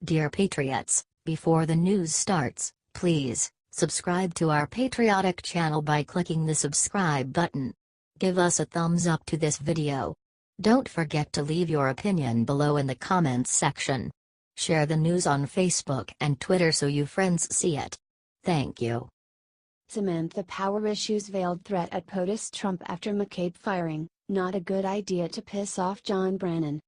Dear Patriots, before the news starts, please subscribe to our patriotic channel by clicking the subscribe button. Give us a thumbs up to this video. Don't forget to leave your opinion below in the comments section. Share the news on Facebook and Twitter so you friends see it. Thank you. Samantha Power issues veiled threat at POTUS Trump after McCabe firing, not a good idea to piss off John Brennan.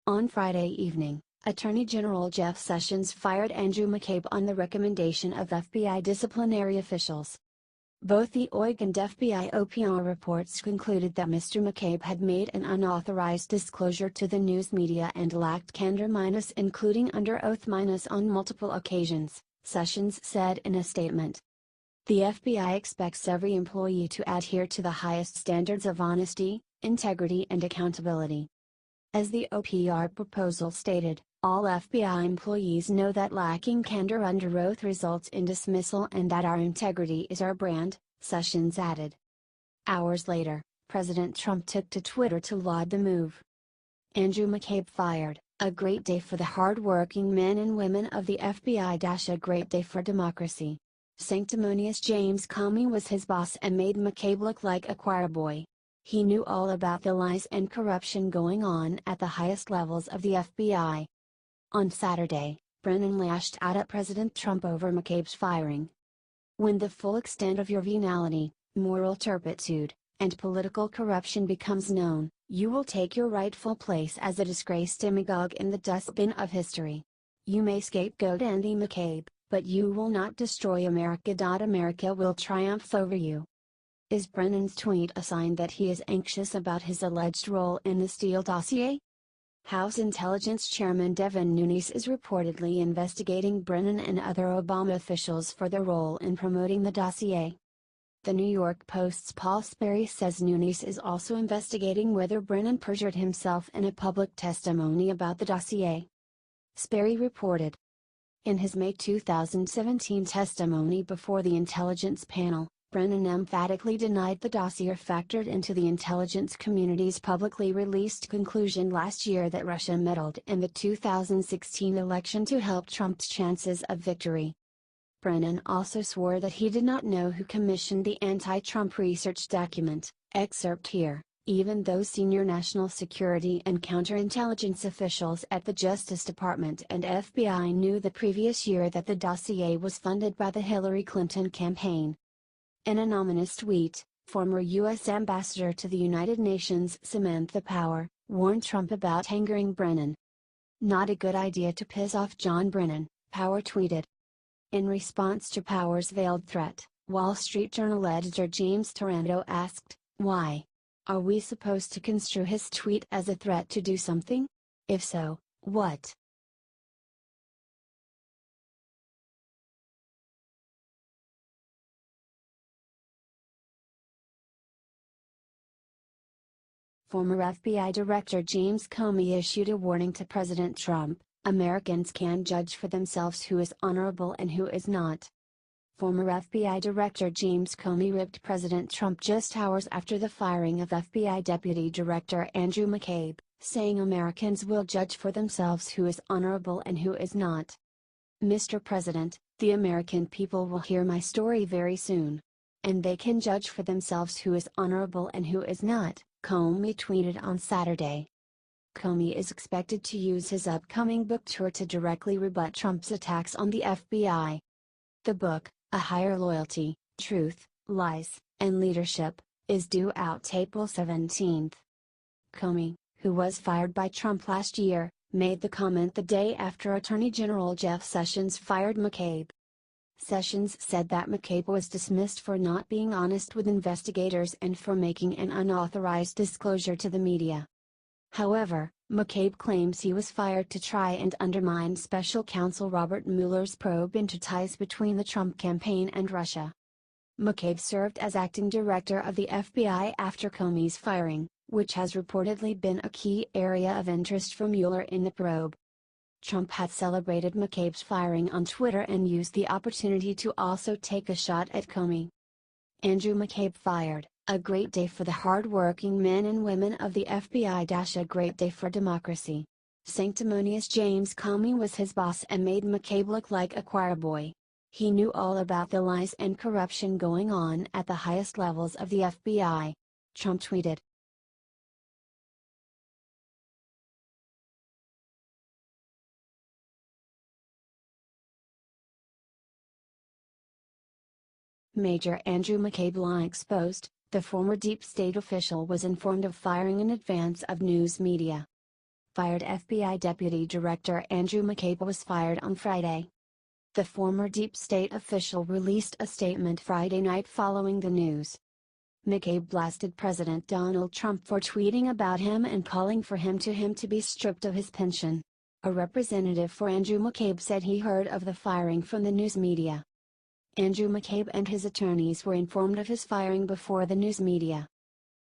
On Friday evening, Attorney General Jeff Sessions fired Andrew McCabe on the recommendation of FBI disciplinary officials. Both the OIG and FBI OPR reports concluded that Mr. McCabe had made an unauthorized disclosure to the news media and lacked candor including under oath on multiple occasions, Sessions said in a statement. The FBI expects every employee to adhere to the highest standards of honesty, integrity and accountability. As the OPR proposal stated, all FBI employees know that lacking candor under oath results in dismissal and that our integrity is our brand, Sessions added. Hours later, President Trump took to Twitter to laud the move. Andrew McCabe fired, a great day for the hard-working men and women of the FBI. A great day for democracy. Sanctimonious James Comey was his boss and made McCabe look like a choirboy. He knew all about the lies and corruption going on at the highest levels of the FBI. On Saturday, Brennan lashed out at President Trump over McCabe's firing. When the full extent of your venality, moral turpitude, and political corruption becomes known, you will take your rightful place as a disgraced demagogue in the dustbin of history. You may scapegoat Andy McCabe, but you will not destroy America. America will triumph over you. Is Brennan's tweet a sign that he is anxious about his alleged role in the Steele dossier? House Intelligence Chairman Devin Nunes is reportedly investigating Brennan and other Obama officials for their role in promoting the dossier. The New York Post's Paul Sperry says Nunes is also investigating whether Brennan perjured himself in a public testimony about the dossier. Sperry reported. In his May 2017 testimony before the intelligence panel, Brennan emphatically denied the dossier factored into the intelligence community's publicly released conclusion last year that Russia meddled in the 2016 election to help Trump's chances of victory. Brennan also swore that he did not know who commissioned the anti-Trump research document, excerpt here, even though senior national security and counterintelligence officials at the Justice Department and FBI knew the previous year that the dossier was funded by the Hillary Clinton campaign. In an ominous tweet, former U.S. Ambassador to the United Nations Samantha Power warned Trump about angering Brennan. Not a good idea to piss off John Brennan, Power tweeted. In response to Power's veiled threat, Wall Street Journal editor James Taranto asked, "Why? Are we supposed to construe his tweet as a threat to do something? If so, what?" Former FBI Director James Comey issued a warning to President Trump: Americans can judge for themselves who is honorable and who is not. Former FBI Director James Comey ripped President Trump just hours after the firing of FBI Deputy Director Andrew McCabe, saying Americans will judge for themselves who is honorable and who is not. "Mr. President, the American people will hear my story very soon. And they can judge for themselves who is honorable and who is not," Comey tweeted on Saturday. Comey is expected to use his upcoming book tour to directly rebut Trump's attacks on the FBI. The book, A Higher Loyalty, Truth, Lies, and Leadership, is due out April 17. Comey, who was fired by Trump last year, made the comment the day after Attorney General Jeff Sessions fired McCabe. Sessions said that McCabe was dismissed for not being honest with investigators and for making an unauthorized disclosure to the media. However, McCabe claims he was fired to try and undermine special counsel Robert Mueller's probe into ties between the Trump campaign and Russia. McCabe served as acting director of the FBI after Comey's firing, which has reportedly been a key area of interest for Mueller in the probe. Trump had celebrated McCabe's firing on Twitter and used the opportunity to also take a shot at Comey. Andrew McCabe fired, a great day for the hard-working men and women of the FBI. A great day for democracy. Sanctimonious James Comey was his boss and made McCabe look like a choirboy. He knew all about the lies and corruption going on at the highest levels of the FBI. Trump tweeted. Major Andrew McCabe lie exposed. The former deep state official was informed of firing in advance of news media. Fired FBI Deputy Director Andrew McCabe was fired on Friday. The former deep state official released a statement Friday night following the news. McCabe blasted President Donald Trump for tweeting about him and calling for him to be stripped of his pension. A representative for Andrew McCabe said he heard of the firing from the news media. Andrew McCabe and his attorneys were informed of his firing before the news media.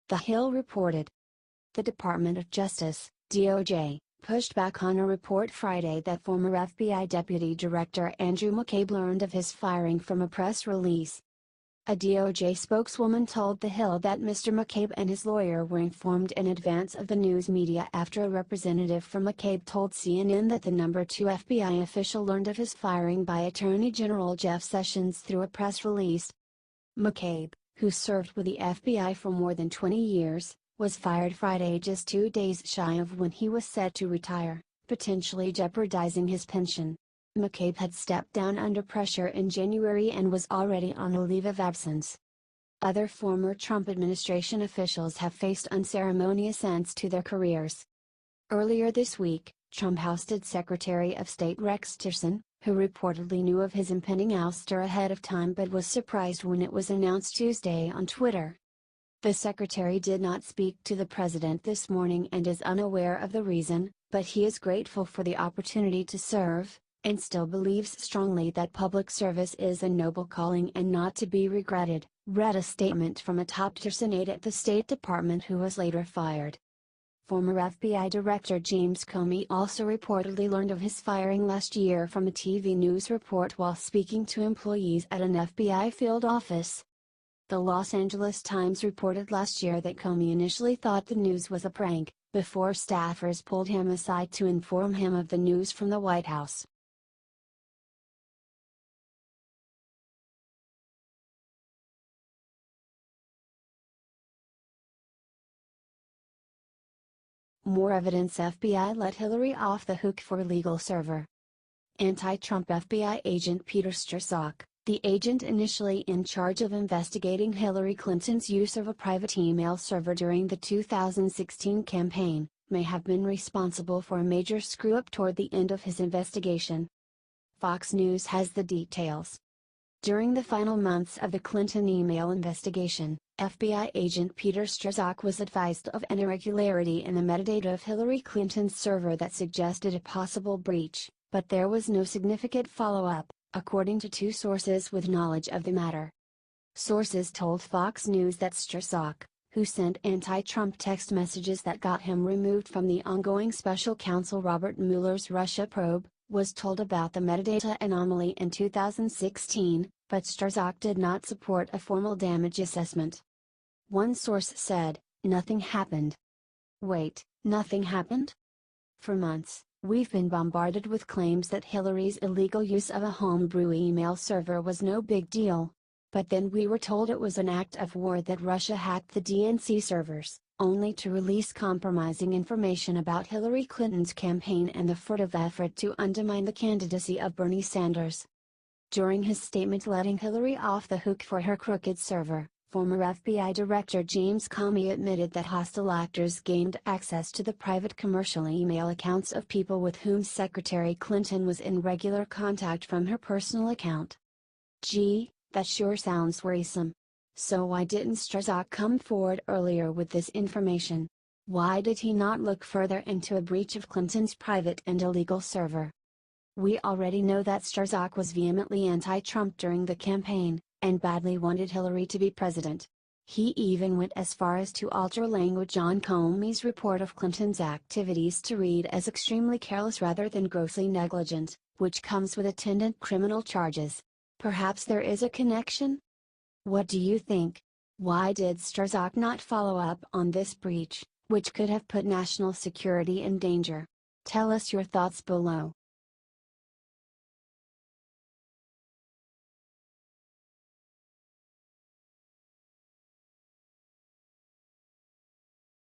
The Hill reported. The Department of Justice, DOJ, pushed back on a report Friday that former FBI Deputy Director Andrew McCabe learned of his firing from a press release. A DOJ spokeswoman told The Hill that Mr. McCabe and his lawyer were informed in advance of the news media after a representative from McCabe told CNN that the number 2 FBI official learned of his firing by Attorney General Jeff Sessions through a press release. McCabe, who served with the FBI for more than 20 years, was fired Friday just 2 days shy of when he was set to retire, potentially jeopardizing his pension. McCabe had stepped down under pressure in January and was already on a leave of absence. Other former Trump administration officials have faced unceremonious ends to their careers. Earlier this week, Trump ousted Secretary of State Rex Tillerson, who reportedly knew of his impending ouster ahead of time but was surprised when it was announced Tuesday on Twitter. The secretary did not speak to the president this morning and is unaware of the reason, but he is grateful for the opportunity to serve, and still believes strongly that public service is a noble calling and not to be regretted, read a statement from a top Tillerson aide at the State Department who was later fired. Former FBI Director James Comey also reportedly learned of his firing last year from a TV news report while speaking to employees at an FBI field office. The Los Angeles Times reported last year that Comey initially thought the news was a prank, before staffers pulled him aside to inform him of the news from the White House. More evidence: FBI let Hillary off the hook for illegal server. Anti-Trump FBI agent Peter Strzok, the agent initially in charge of investigating Hillary Clinton's use of a private email server during the 2016 campaign, may have been responsible for a major screw-up toward the end of his investigation. Fox News has the details. During the final months of the Clinton email investigation, FBI agent Peter Strzok was advised of an irregularity in the metadata of Hillary Clinton's server that suggested a possible breach, but there was no significant follow-up, according to 2 sources with knowledge of the matter. Sources told Fox News that Strzok, who sent anti-Trump text messages that got him removed from the ongoing special counsel Robert Mueller's Russia probe, was told about the metadata anomaly in 2016, but Strzok did not support a formal damage assessment. One source said, "Nothing happened." Wait, nothing happened? For months, we've been bombarded with claims that Hillary's illegal use of a homebrew email server was no big deal. But then we were told it was an act of war that Russia hacked the DNC servers, only to release compromising information about Hillary Clinton's campaign and the furtive effort to undermine the candidacy of Bernie Sanders. During his statement letting Hillary off the hook for her crooked server, former FBI Director James Comey admitted that hostile actors gained access to the private commercial email accounts of people with whom Secretary Clinton was in regular contact from her personal account. Gee, that sure sounds worrisome. So why didn't Strzok come forward earlier with this information? Why did he not look further into a breach of Clinton's private and illegal server? We already know that Strzok was vehemently anti-Trump during the campaign, and badly wanted Hillary to be president. He even went as far as to alter language on Comey's report of Clinton's activities to read as extremely careless rather than grossly negligent, which comes with attendant criminal charges. Perhaps there is a connection? What do you think? Why did Strzok not follow up on this breach, which could have put national security in danger? Tell us your thoughts below.